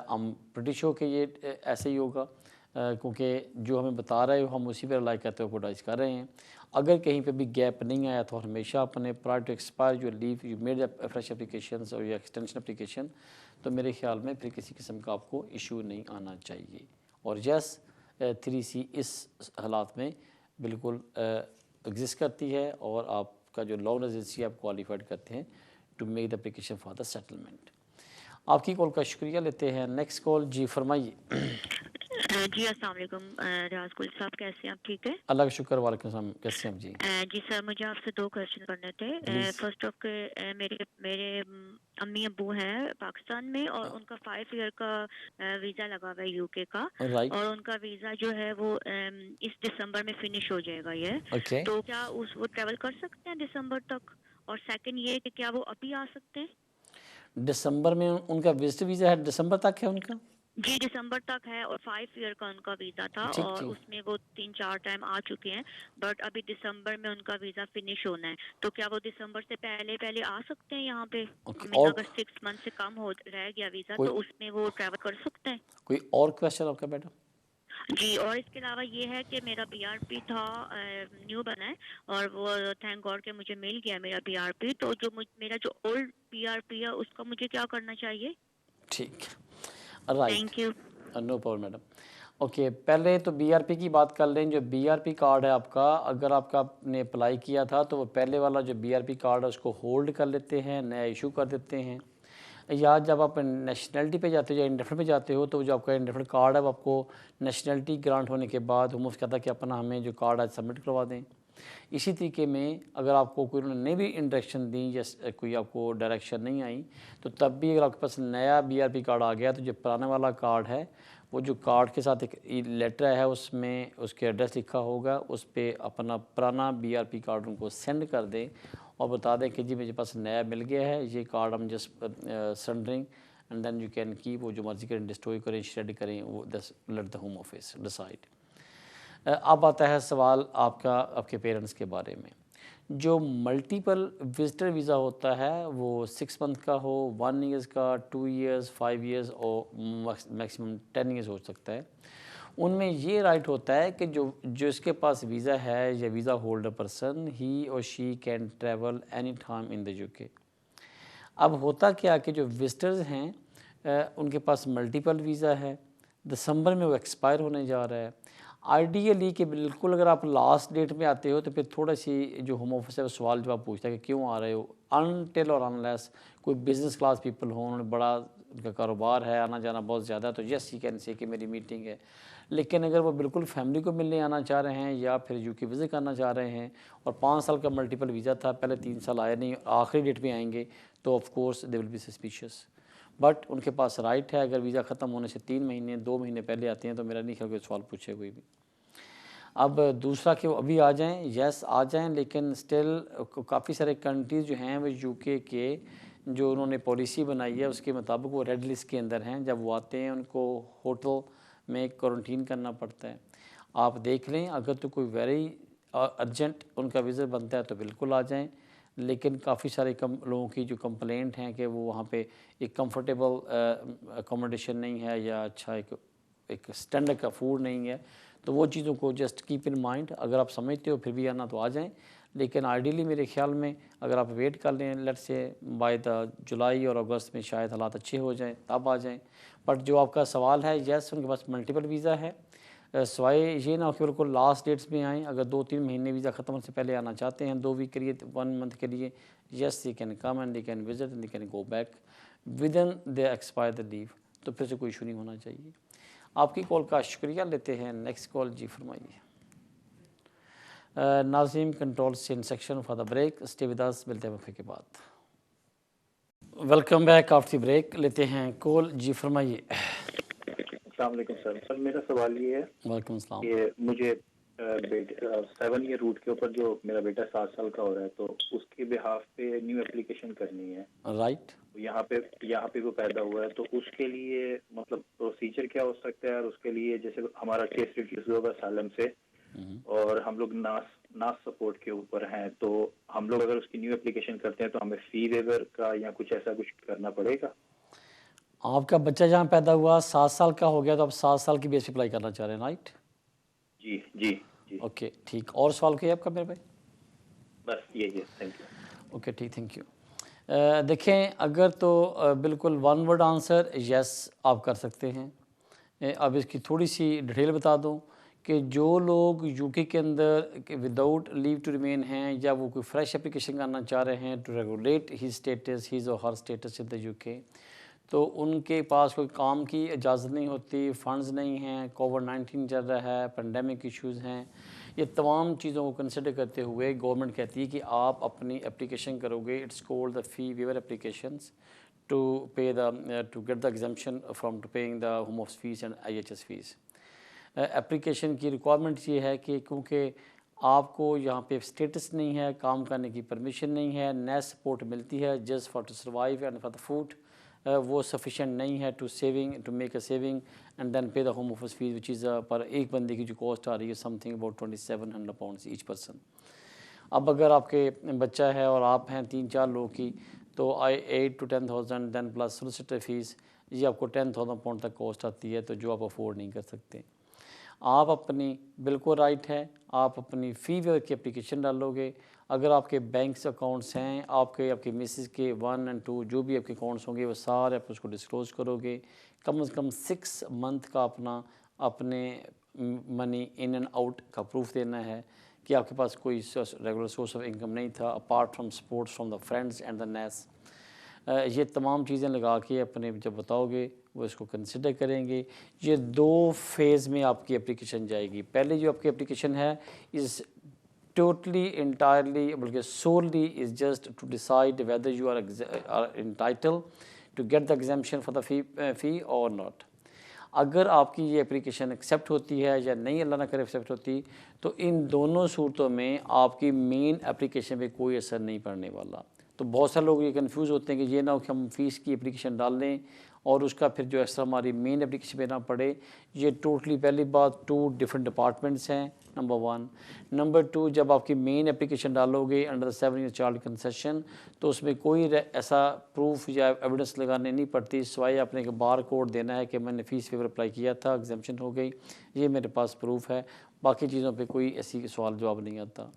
हम प्रीटी श्योर कि ये ऐसे ही होगा, क्योंकि जो हमें बता रहे हो हम उसी पर रिलाई करते हुए एडवाइस कर रहे हैं। अगर कहीं पे भी गैप नहीं आया तो हमेशा अपने प्रायर टू एक्सपायर जो leave you made fresh application और या एक्सटेंशन एप्लीकेशन, तो मेरे ख्याल में फिर किसी किस्म का आपको इशू नहीं आना चाहिए। और यस 3C इस हालात में बिल्कुल एग्जिस्ट करती है और आपका जो लॉन्ग रेजिडेंसी आप क्वालिफाइड करते हैं to make the application for the settlement. आपकी कॉल का शुक्रिया, लेते हैं नेक्स्ट कॉल। जी फरमाइए। जी अस्सलाम वालेकुम रियाज कुल साहब, कैसे हैं आप? ठीक है, अल्लाह का शुक्र। वालेकुम सलाम, कैसे हैं आप? जी जी सर, मुझे आपसे 2 क्वेश्चन करने थे। फर्स्ट ऑफ के मेरे मेरे अम्मी अब्बू हैं पाकिस्तान में और उनका 5 ईयर का वीज़ा लगा हुआ है UK का, राइट, और उनका वीज़ा जो है वो इस दिसंबर में फिनिश हो जाएगा ये। ओके। तो क्या वो ट्रैवल कर सकते हैं दिसंबर तक? और सेकंड ये कि क्या वो अभी आ सकते हैं? दिसंबर में उनका विजिट वीज़ा है, दिसंबर तक है उनका? जी दिसंबर तक है, और 5 ईयर का उनका वीज़ा था ठीक और ठीक, उसमें वो 3-4 टाइम आ चुके हैं, बट अभी दिसंबर में उनका वीज़ा फिनिश होना है। तो क्या वो दिसंबर से पहले पहले आ सकते हैं यहाँ पे? ओके। I mean, और अगर 6 मंथ से कम हो रह गया वीज़ा कोई तो उसमें वो ट्रैवल कर सकते हैं? कोई और क्वेश्चन आपका बेटा? जी, और इसके अलावा ये है कि मेरा BRP था, न्यू बना है और वो थैंक गॉड कि मुझे मिल गया मेरा BRP। तो जो मेरा जो ओल्ड BRP है उसका मुझे क्या करना चाहिए? ठीक। Right, thank you. No problem madam. Okay, पहले तो बीआरपी की बात कर लें। जो बीआरपी कार्ड है आपका, अगर आपका आपने अप्लाई किया था तो वो पहले वाला जो बीआरपी कार्ड है उसको होल्ड कर लेते हैं, नया इशू कर देते हैं। या जब आप नेशनलिटी पे जाते हो या इंडेफिनिट पे जाते हो तो जो आपका इंडेफिनिट कार्ड है वो आपको नेशनलिटी ग्रांट होने के बाद होम ऑफिस कहता है कि अपना हमें जो कार्ड आज सबमिट करवा दें। इसी तरीके में अगर आपको कोई उन्होंने भी इंडक्शन दी या कोई आपको डायरेक्शन नहीं आई तो तब भी अगर आपके पास नया बीआरपी कार्ड आ गया तो जो पुराने वाला कार्ड है वो जो कार्ड के साथ एक लेटर है उसमें उसके एड्रेस लिखा होगा, उस पर अपना पुराना बीआरपी कार्ड उनको सेंड कर दें और बता दें कि जी मेरे पास नया मिल गया है, ये कार्ड हम just sendering and then you can keep, वो जो मर्जी करें, डिस्ट्रॉय करें, शेड करें, वो let the home office decide. अब आता है सवाल आपका आपके पेरेंट्स के बारे में। जो मल्टीपल विजिटर वीज़ा होता है वो 6 मंथ का हो, 1 ईयर्स का, 2 ईयर्स, 5 ईयर्स और मैक्सिमम 10 ईयर्स हो सकता है। उनमें ये राइट होता है कि जो इसके पास वीज़ा है या वीज़ा होल्डर पर्सन, ही और she can travel any time in the UK. अब होता क्या कि जो विजिटर्स हैं उनके पास मल्टीपल वीज़ा है, दिसंबर में वो एक्सपायर होने जा रहा है। आइडियली कि बिल्कुल अगर आप लास्ट डेट में आते हो तो फिर थोड़ा सी जो होम ऑफिस है वो सवाल जवाब पूछता है कि क्यों आ रहे हो, अनटिल और अनलेस कोई बिजनेस क्लास पीपल हो, उन्होंने बड़ा उनका कारोबार है, आना जाना बहुत ज़्यादा, तो यस ही कैन से कि मेरी मीटिंग है। लेकिन अगर वो बिल्कुल फैमिली को मिलने आना चाह रहे हैं या फिर यूके विज़िट करना चाह रहे हैं और 5 साल का मल्टीपल वीज़ा था, पहले 3 साल आए नहीं, आखिरी डेट पे आएंगे, तो of course they will be suspicious. But उनके पास राइट है, अगर वीज़ा ख़त्म होने से 3 महीने 2 महीने पहले आते हैं तो मेरा नहीं ख्याल कोई सवाल पूछे कोई भी। अब दूसरा कि वो अभी आ जाएं, यस आ जाएं, लेकिन स्टिल काफ़ी सारे कंट्रीज़ जो हैं वो यूके के जो उन्होंने पॉलिसी बनाई है उसके मुताबिक वो रेड लिस्ट के अंदर हैं। जब वो आते हैं उनको होटल में क्वारंटीन करना पड़ता है। आप देख लें, अगर तो कोई वेरी अर्जेंट उनका विज़िट बनता है तो बिल्कुल आ जाएं, लेकिन काफ़ी सारे लोगों की जो कंप्लेंट हैं कि वो वहाँ पे एक कंफर्टेबल अकोमोडेशन नहीं है या अच्छा एक स्टैंडर्ड का फूड नहीं है, तो वो चीज़ों को जस्ट कीप इन माइंड। अगर आप समझते हो फिर भी आना तो आ जाएं, लेकिन आइडियली मेरे ख्याल में अगर आप वेट कर लें, लेट्स से बाय द जुलाई और अगस्त में शायद हालात अच्छे हो जाएं तब आ जाएं। बट जो आपका सवाल है, यस उनके पास मल्टीपल वीज़ा है, सवाए ये ना हो कि बिल्कुल लास्ट डेट्स में आएँ। अगर 2-3 महीने वीज़ा ख़त्म होने से पहले आना चाहते हैं 2 वीक के लिए, 1 मंथ के लिए, yes they can come and they can visit and they can go back with in they expire the leave, तो फिर से कोई इशू नहीं होना चाहिए। आपकी कॉल का शुक्रिया, लेते हैं नेक्स्ट कॉल। जी फरमाइए। Nazim control in section for the break, stay with us, मिलते हैं वफ़े के बाद। वेलकम बैक आफ्टर ब्रेक, लेते हैं कॉल। जी फरमाइए। अस्सलाम वालेकुम सर, मेरा सवाल ये है वालेकुम अस्सलाम। कि मुझे 7 ईयर रूट के ऊपर जो मेरा बेटा 7 साल का हो रहा है तो उसके बिहाफ पे न्यू एप्लीकेशन करनी है। राइट। यहाँ पे वो पैदा हुआ है, तो उसके लिए मतलब प्रोसीजर क्या हो सकता है? और उसके लिए जैसे हमारा केस रिड्यूस होगा सालम से और हम लोग नास सपोर्ट के ऊपर हैं, तो हम लोग अगर उसकी न्यू एप्लीकेशन करते हैं तो हमें फी वेवर का या कुछ ऐसा कुछ करना पड़ेगा? आपका बच्चा जहाँ पैदा हुआ 7 साल का हो गया तो आप 7 साल की बेस पे अप्लाई करना चाह रहे हैं, राइट? जी जी जी। ओके ठीक, और सवाल कोई आपका मेरे भाई? बस यही है, थैंक यू। ओके ठीक, थैंक यू। देखें, अगर तो बिल्कुल वन वर्ड आंसर यस आप कर सकते हैं। अब इसकी थोड़ी सी डिटेल बता दूं कि जो लोग यूके के अंदर विदाउट लीव टू रिमेन हैं या वो कोई फ्रेश एप्लीकेशन करना चाह रहे हैं to regulate he status, his और her status in the UK, तो उनके पास कोई काम की इजाज़त नहीं होती, फ़ंड्स नहीं हैं, कोविड-19 चल रहा है, पेंडेमिक इश्यूज़ हैं, ये तमाम चीज़ों को कंसिडर करते हुए गवर्नमेंट कहती है कि आप अपनी एप्लीकेशन करोगे, it's called the fee waiver applications, to pay the to get the exemption from to paying the home office fees and IHS fees. Application की रिक्वायरमेंट ये है कि क्योंकि आपको यहाँ पे स्टेटस नहीं है, काम करने की परमिशन नहीं है, नेट सपोर्ट मिलती है just for to survive and for the food, वो सफिशेंट नहीं है to make a saving and then pay the home office fees which is पर एक बंदे की जो कॉस्ट आ रही है something about 2700 pounds each person. अब अगर आपके बच्चा है और आप हैं 3-4 लोग की, तो 8 to 10,000 then plus solicitor fees, ये आपको 10,000 पाउंड तक कॉस्ट आती है, तो जो आप अफोर्ड नहीं कर सकते। आप अपनी बिल्कुल राइट है, आप अपनी फ़ी वेवर की एप्लीकेशन डालोगे, अगर आपके बैंक अकाउंट्स हैं, आपके मिसेस के 1 और 2 जो भी आपके अकाउंट्स होंगे वो सारे आप उसको डिस्क्लोज़ करोगे। कम से कम 6 मंथ का अपने मनी इन एंड आउट का प्रूफ देना है कि आपके पास कोई रेगुलर सोर्स ऑफ इनकम नहीं था apart from support from the friends and the नेस। ये तमाम चीज़ें लगा के अपने जब बताओगे वो इसको कंसिडर करेंगे। ये 2 फेज़ में आपकी एप्लीकेशन जाएगी। पहले जो आपकी एप्लीकेशन है इज़ totally entirely बल्कि solely is just to decide whether you are entitled to get the exemption for the fee or not। अगर आपकी ये एप्लीकेशन एक्सेप्ट होती है या नहीं, अल्लाह ना करे एक्सेप्ट होती, तो इन दोनों सूरतों में आपकी मेन एप्लीकेशन पे कोई असर नहीं पड़ने वाला। तो बहुत सारे लोग ये कंफ्यूज होते हैं कि ये ना हो कि हम फ़ीस की एप्लीकेशन डाल लें और उसका फिर जो एक्स्ट्रा हमारी मेन एप्लीकेशन पे ना पड़े। ये टोटली पहली बात 2 डिफरेंट डिपार्टमेंट्स हैं, नंबर 1। नंबर 2, जब आपकी मेन एप्लीकेशन डालोगे under the 7 year child concession तो उसमें कोई ऐसा प्रूफ या एविडेंस लगाने नहीं पड़ती सिवाय आपने एक बार कोड देना है कि मैंने फ़ीस वेवर अप्लाई किया था, एग्जाम्पशन हो गई, ये मेरे पास प्रूफ है। बाकी चीज़ों पे कोई ऐसी सवाल जवाब नहीं आता।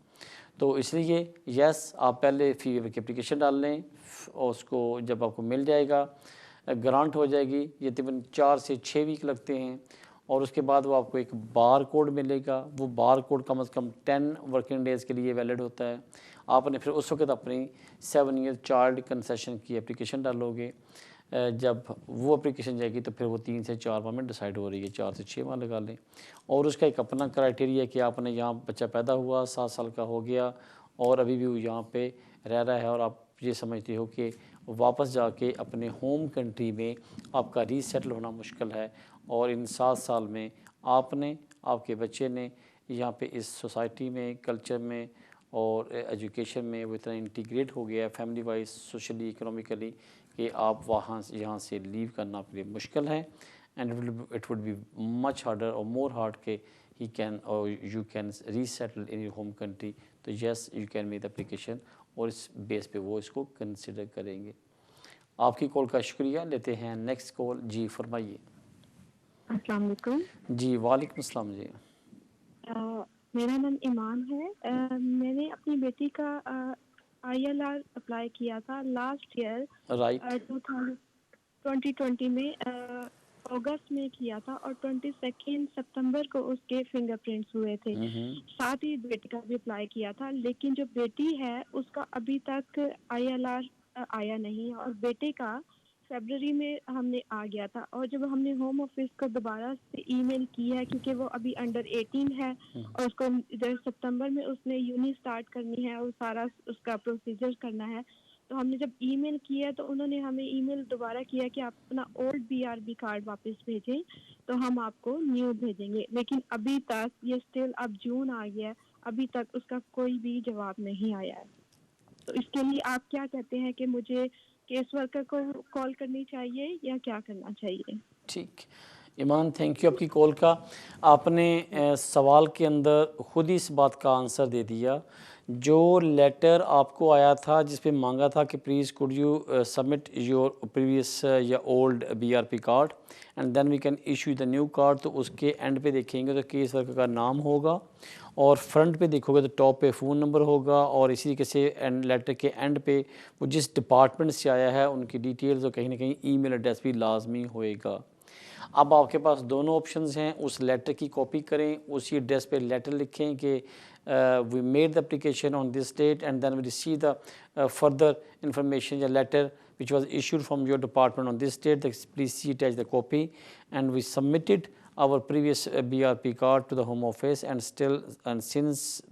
तो इसलिए यस, आप पहले फ़ी वेवर की एप्लीकेशन डाल लें और उसको जब आपको मिल जाएगा, ग्रांट हो जाएगी, ये तकरीबन 4 से 6 वीक लगते हैं और उसके बाद वो आपको एक बार कोड मिलेगा। वो बार कोड कम से कम 10 वर्किंग डेज़ के लिए वैलिड होता है। आपने फिर उस वक्त अपनी 7 ईयर चाइल्ड कंसेशन की एप्लीकेशन डालोगे। जब वो एप्लीकेशन जाएगी तो फिर वो 3 से 4 माह में डिसाइड हो रही है, 4 से 6 माह लगा लें। और उसका एक अपना क्राइटेरिया कि आपने यहाँ बच्चा पैदा हुआ, 7 साल का हो गया और अभी भी वो यहाँ पे रह रहा है और आप ये समझते हो कि वापस जाके अपने होम कंट्री में आपका रीसेटल होना मुश्किल है और इन 7 साल में आपने, आपके बच्चे ने यहाँ पे इस सोसाइटी में, कल्चर में और एजुकेशन में वो इतना इंटीग्रेट हो गया है फैमिली वाइज, सोशली, इकोनॉमिकली, कि आप यहाँ से लीव करना आपके लिए मुश्किल है। And it would be much harder और मोर हार्ड के ही कैन और you can resettle in your home country. तो yes, you can make the application और इस बेस पे वो इसको कंसिडर करेंगे। आपकी कॉल का शुक्रिया। लेते हैं नेक्स्ट कॉल। जी फरमाइए। अस्सलाम वालेकुम। जी वालेकुम अस्सलाम। जी मेरा नाम ईमान है। मैंने अपनी बेटी का ILR अप्लाई किया था लास्ट ईयर, राइट, 2020 में, अगस्त में किया था और 22 सितंबर को उसके फिंगरप्रिंट्स हुए थे। साथ ही बेटी का भी अप्लाई किया था, लेकिन जो बेटी है उसका अभी तक ILR आया नहीं और बेटे का फरवरी में हमने आ गया था। और जब हमने होम ऑफिस को दोबारा से ईमेल की है, क्योंकि वो अभी अंडर 18 है और उसको इधर सितंबर में उसने यूनी स्टार्ट करनी है और सारा उसका प्रोसीजर करना है, तो हमने जब ईमेल किया तो उन्होंने हमें ईमेल दोबारा किया कि आप अपना ओल्ड BRB कार्ड वापस भेजें तो हम आपको न्यू भेजेंगे। लेकिन अभी तक ये स्टिल, अब जून आ गया, अभी तक उसका कोई भी जवाब नहीं आया है। तो इसके लिए आप क्या कहते हैं कि मुझे केस वर्कर को कॉल करनी चाहिए या क्या करना चाहिए? ठीक ईमान, थैंक यू आपकी कॉल का। आपने सवाल के अंदर खुद ही इस बात का आंसर दे दिया। जो लेटर आपको आया था जिस पे मांगा था कि please could you submit your previous या old BRP card and then we can issue the new card, तो उसके एंड पे देखेंगे तो केस वर्कर का नाम होगा और फ्रंट पे देखोगे तो टॉप पे फ़ोन नंबर होगा और इसी तरीके से एंड लेटर के एंड पे वो जिस डिपार्टमेंट से आया है उनकी डिटेल्स और कहीं ना कहीं ईमेल एड्रेस भी लाजमी होएगा। अब आपके पास दोनों ऑप्शंस हैं। उस लेटर की कॉपी करें, उसी एड्रेस पे लेटर लिखें कि we made the application on this date and then we receive the further information या letter which was issued from your department on this date, please see attach the copy, and we submitted our previous BRP card to the Home Office and since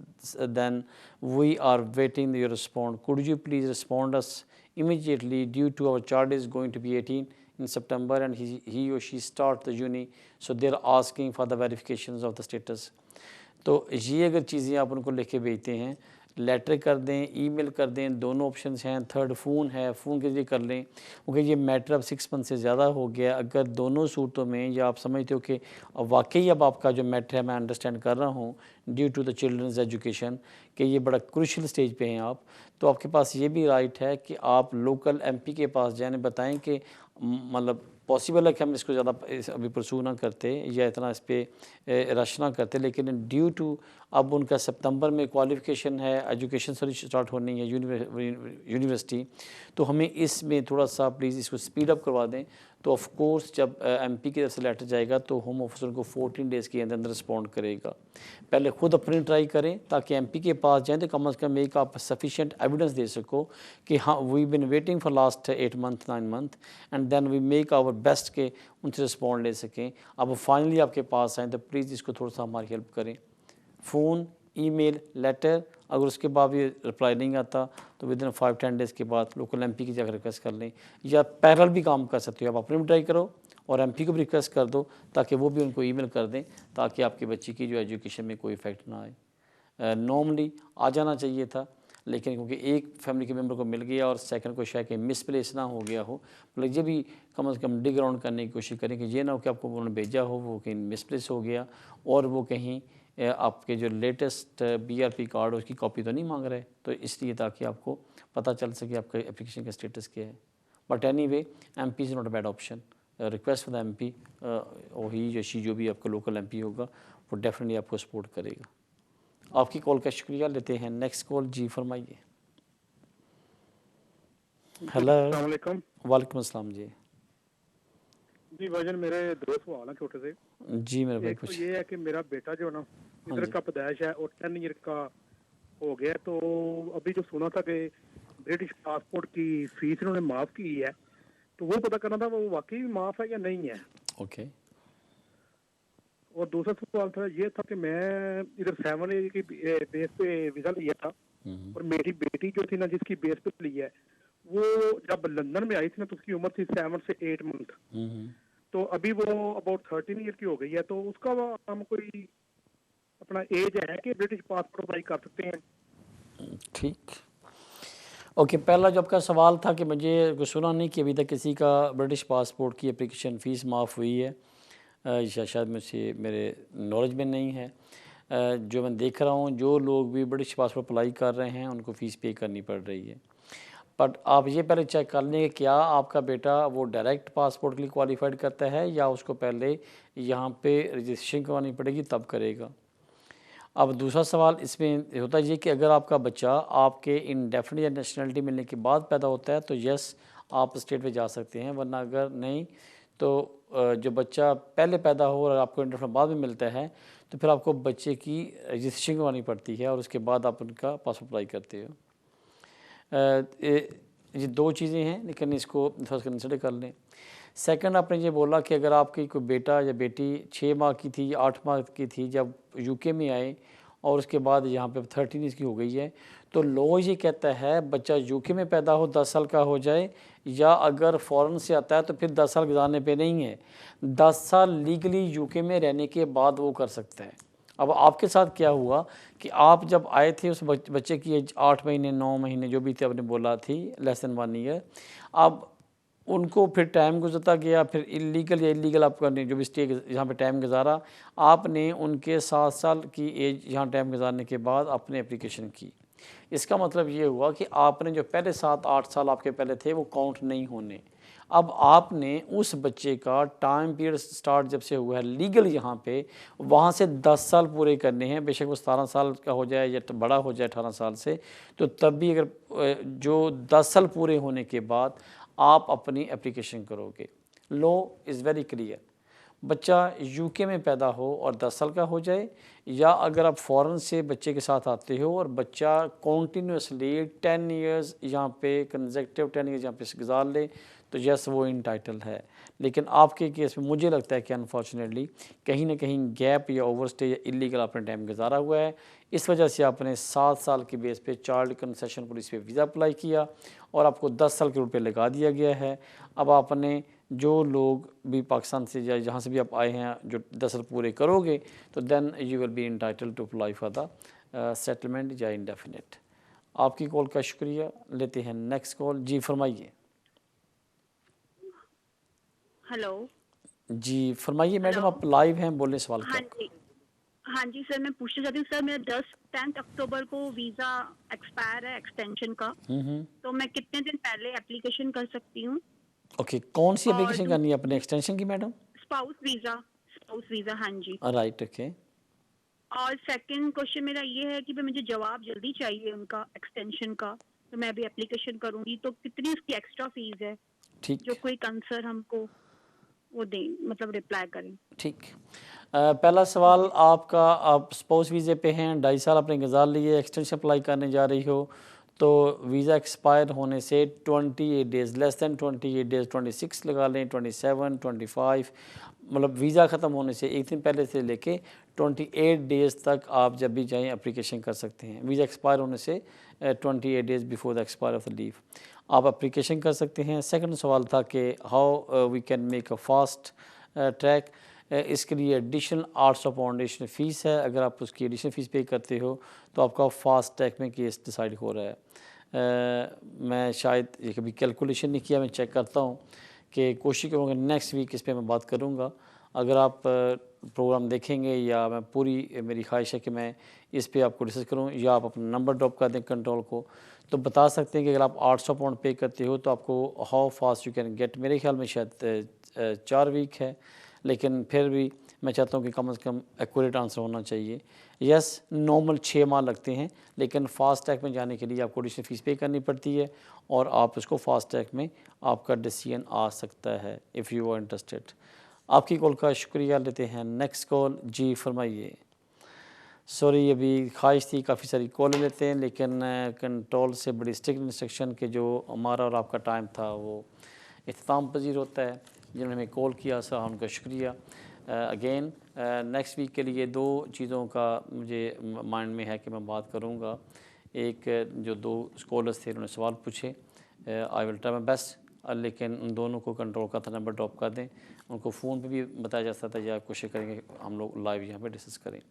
then we are waiting your response. Could you please respond us immediately due to our child is going to be 18 in September and he or she start the uni, so they're asking for the verifications of the status. तो ये अगर चीज़ें आप उनको लिख के भेजते हैं, लेटर कर दें, ईमेल कर दें, दोनों ऑप्शंस हैं। थर्ड फ़ोन है, फ़ोन के जरिए कर लें, क्योंकि ये मैटर अब 6 मंथ से ज़्यादा हो गया। अगर दोनों सूरतों में या आप समझते हो कि वाकई अब आपका जो मैटर है, मैं अंडरस्टैंड कर रहा हूँ due to the childrens education कि ये बड़ा क्रूशल स्टेज पे हैं आप, तो आपके पास ये भी राइट है कि आप लोकल MP के पास जाएं, बताएं कि मतलब पॉसिबल है कि हम इसको ज़्यादा अभी परसू ना करते या इतना इस पर रश ना करते, लेकिन ड्यू टू अब उनका सितंबर में क्वालिफ़िकेशन है, एजुकेशन सॉरी स्टार्ट होनी है यूनिवर्सिटी, तो हमें इसमें थोड़ा सा प्लीज़ इसको स्पीड अप करवा दें। तो ऑफ कोर्स जब एमपी की तरफ से लेटर जाएगा तो होम ऑफिसर को 14 डेज़ के अंदर रिस्पॉन्ड करेगा। पहले खुद अपनी ट्राई करें ताकि एमपी के पास जाएं तो कम से कम एक आप सफिशिएंट एविडेंस दे सको कि हाँ we been waiting for last 8 month 9 month and then we make our best के उनसे रिस्पॉन्ड ले सकें। अब फाइनली आपके पास आएँ तो प्लीज़ इसको थोड़ा सा हमारी हेल्प करें। फ़ोन, ईमेल, लेटर, अगर उसके बाद भी रिप्लाई नहीं आता तो विद इन 5-10 डेज़ के बाद लोकल एमपी की जाकर रिक्वेस्ट कर लें, या पैरेलल भी काम कर सकते हो, आप अपने भी ट्राई करो और एमपी को भी रिक्वेस्ट कर दो ताकि वो भी उनको ईमेल कर दें ताकि आपके बच्चे की जो एजुकेशन में कोई इफेक्ट ना आए। नॉर्मली आ जाना चाहिए था, लेकिन क्योंकि एक फैमिली के मेम्बर को मिल गया और सेकंड को शायद कहीं मिसप्लेस ना हो गया हो, मतलब ये भी कम से कम डिग राउंड करने की कोशिश करें कि ये ना हो कि आपको उन्होंने भेजा हो वो कहीं मिसप्लेस हो गया और वो कहीं आपके जो लेटेस्ट बीआरपी कार्ड उसकी कॉपी तो नहीं मांग रहे, तो इसलिए ताकि आपको पता चल सके आपका एप्लीकेशन का स्टेटस क्या है। But anyway MP is not a bad option. Request for the MP, और ही या शी जो भी आपका लोकल एमपी होगा वो डेफिनेटली आपको सपोर्ट करेगा। आपकी कॉल का शुक्रिया। लेते हैं नेक्स्ट कॉल। जी फरमाइए। हेलो, वालेकुम अस्सलाम जी। जी भाईजान, मेरे दो सवाल हैं छोटे से। जी मेरे भाई एक तो कुछ ये है कि मेरा बेटा जो ना इधर का पैदाइश है और 10 ईयर का हो गया, तो अभी जो सुना था कि ब्रिटिश पासपोर्ट की फीस इन्होंने माफ की है, तो वो पता करना था वो वाकई माफ है या नहीं है। ओके। और दूसरा सवाल था ये था कि मैं इधर 7 ईयर की बेस पे वीजा लिया था और मेरी बेटी जो थी ना जिसकी बेस पे ली है वो जब लंदन में आई थी ना तो उसकी उम्र थी 7 से 8 मंथ, तो अभी वो अबाउट 13 ईयर की हो गई है, तो उसका हम कोई अपना एज है कि ब्रिटिश पासपोर्ट अप्लाई कर सकते हैं। ठीक। ओके, पहला जो आपका सवाल था कि मुझे कुछ सुना नहीं कि अभी तक किसी का ब्रिटिश पासपोर्ट की एप्लीकेशन फ़ीस माफ़ हुई है, शायद मुझे मेरे नॉलेज में नहीं है। जो मैं देख रहा हूँ जो लोग भी ब्रिटिश पासपोर्ट अप्लाई कर रहे हैं उनको फ़ीस पे करनी पड़ रही है। बट आप ये पहले चेक कर लें कि क्या आपका बेटा वो डायरेक्ट पासपोर्ट के लिए क्वालिफाइड करता है या उसको पहले यहाँ पे रजिस्ट्रेशन करवानी पड़ेगी तब करेगा। अब दूसरा सवाल इसमें होता है ये कि अगर आपका बच्चा आपके इंडेफिनिट या नेशनलिटी मिलने के बाद पैदा होता है तो यस आप स्टेट पे जा सकते हैं, वरना अगर नहीं तो जो बच्चा पहले पैदा हो और आपको इंडेफिनिट बाद में मिलता है तो फिर आपको बच्चे की रजिस्ट्रेशन करवानी पड़ती है और उसके बाद आप उनका पासपोर्ट अप्लाई करते हो। ये दो चीज़ें हैं, लेकिन इसको थोड़ा कंसिडर कर लें। सेकंड, आपने ये बोला कि अगर आपकी कोई बेटा या बेटी 6 माह की थी या 8 माह की थी जब यूके में आए और उसके बाद यहाँ पे 13 इसकी हो गई है, तो लॉ ये कहता है बच्चा यूके में पैदा हो 10 साल का हो जाए या अगर फ़ॉरेन से आता है तो फिर 10 साल गुजारने पे नहीं है, 10 साल लीगली यूके में रहने के बाद वो कर सकता है। अब आपके साथ क्या हुआ कि आप जब आए थे उस बच्चे की एज 8 महीने 9 महीने जो भी थे आपने बोला थी, लेस देन 1 ईयर। अब उनको फिर टाइम गुजरता गया, फिर इलीगल या इलीगल आपका जो भी स्टे यहाँ पे टाइम गुजारा, आपने उनके 7 साल की एज यहाँ टाइम गुजारने के बाद आपने एप्लीकेशन की। इसका मतलब ये हुआ कि आपने जो पहले 7-8 साल आपके पहले थे वो काउंट नहीं होने। अब आपने उस बच्चे का टाइम पीरियड स्टार्ट जब से हुआ है लीगल यहाँ पे, वहाँ से 10 साल पूरे करने हैं, बेशक वो 17 साल का हो जाए या बड़ा हो जाए 18 साल से, तो तब भी अगर जो 10 साल पूरे होने के बाद आप अपनी एप्लीकेशन करोगे। लॉ इज़ वेरी क्लियर, बच्चा यूके में पैदा हो और 10 साल का हो जाए या अगर आप फ़ॉरेन से बच्चे के साथ आते हो और बच्चा कॉन्टीन्यूसली 10 ईयर्स यहाँ पे कंसेक्टिव 10 ईयर्स यहाँ पे गुजार ले तो यस वो इंटाइटल है। लेकिन आपके केस में मुझे लगता है कि अनफॉर्चुनेटली कहीं ना कहीं गैप या ओवरस्टे या इलीगल आपने टाइम गुजारा हुआ है, इस वजह से आपने 7 साल के बेस पे चाइल्ड कंसेशन पुलिस पे वीज़ा अप्लाई किया और आपको 10 साल के रूप पे लगा दिया गया है। अब आपने जो लोग भी पाकिस्तान से या जहाँ से भी आप आए हैं जो 10 साल पूरे करोगे तो then you will be entitled to apply for the settlement या इंडेफिनिट। आपकी कॉल का शुक्रिया। लेते हैं नेक्स्ट कॉल। जी फरमाइए। हेलो जी फरमाइए मैडम, आप लाइव हैं, बोलें सवाल क्या। हाँ जी सर, मैं पूछना चाहती हूँ सर, मेरा 10 अक्टूबर को वीज़ा एक्सपायर है एक्सटेंशन का, तो मैं कितने दिन पहले एप्लीकेशन कर सकती हूँ। ओके, कौन सी और एप्लीकेशन करनी है अपने एक्सटेंशन की मैडम? स्पाउस वीज़ा, हाँ जी। Right, okay. और सेकंड क्वेश्चन मेरा ये है कि भाई मुझे जवाब जल्दी चाहिए उनका एक्सटेंशन का, तो मैं अभी एप्लीकेशन करूंगी तो कितनी उसकी एक्स्ट्रा फीस है, ठीक, जो कोई आंसर हमको वो दें, मतलब रिप्लाई करें। ठीक। पहला सवाल आपका, आप स्पाउस वीज़े पे हैं, 2.5 साल आपने गुजार लिए, एक्सटेंशन अप्लाई करने जा रही हो, तो वीज़ा एक्सपायर होने से 28 डेज़, लेस दैन 28 डेज़, 26 लगा लें, 27, 25, मतलब वीज़ा ख़त्म होने से एक दिन पहले से लेके 28 डेज़ तक आप जब भी चाहें एप्लीकेशन कर सकते हैं। वीज़ा एक्सपायर होने से 28 days before the expire of the leave आप एप्लीकेशन कर सकते हैं। सेकंड सवाल था कि how we can make a fast track, इसके लिए एडिशनल £800 एडिशनल फ़ीस है। अगर आप उसकी एडिशनल फ़ीस पे करते हो तो आपका फास्ट ट्रैक में केस डिसाइड हो रहा है। मैं शायद ये कभी कैलकुलेशन नहीं किया, मैं चेक करता हूँ कि कोशिश करूँगा नेक्स्ट वीक इस पे मैं बात करूँगा। अगर आप प्रोग्राम देखेंगे या मैं पूरी मेरी ख्वाहिश है कि मैं इस पे आपको डिस्कस करूँ, या आप अपना नंबर ड्रॉप कर दें कंट्रोल को, तो बता सकते हैं कि अगर आप £800 पे करते हो तो आपको how fast you can get, मेरे ख्याल में शायद 4 वीक है, लेकिन फिर भी मैं चाहता हूँ कि कम से कम एक्यूरेट आंसर होना चाहिए। यस, नॉर्मल 6 माह लगते हैं, लेकिन फास्ट ट्रैक में जाने के लिए आपको एडिशनल फ़ीस पे करनी पड़ती है और आप उसको फास्ट ट्रैक में आपका डिसीजन आ सकता है इफ़ यू आर इंटरेस्टेड। आपकी कॉल का शुक्रिया, लेते हैं नेक्स्ट कॉल। जी फरमाइए। सॉरी, अभी ख्वाहिश थी काफ़ी सारी कॉलें लेते हैं, लेकिन कंट्रोल से बड़ी स्ट्रिक्ट इंस्ट्रक्शन के जो हमारा और आपका टाइम था वो इख्तिताम पजीर होता है। जिन्होंने हमें कॉल किया सर उनका शुक्रिया। अगेन नेक्स्ट वीक के लिए 2 चीज़ों का मुझे माइंड में है कि मैं बात करूँगा। एक जो 2 स्कॉलर्स थे उन्होंने सवाल पूछे, I will try my best, लेकिन उन दोनों को कंट्रोल का था नंबर ड्रॉप कर दें, उनको फ़ोन पे भी बताया जा सकता है, या कोशिश करेंगे हम लोग लाइव यहाँ पे डिस्कस करें।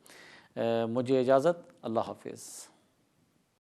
मुझे इजाज़त, अल्लाह हाफिज़।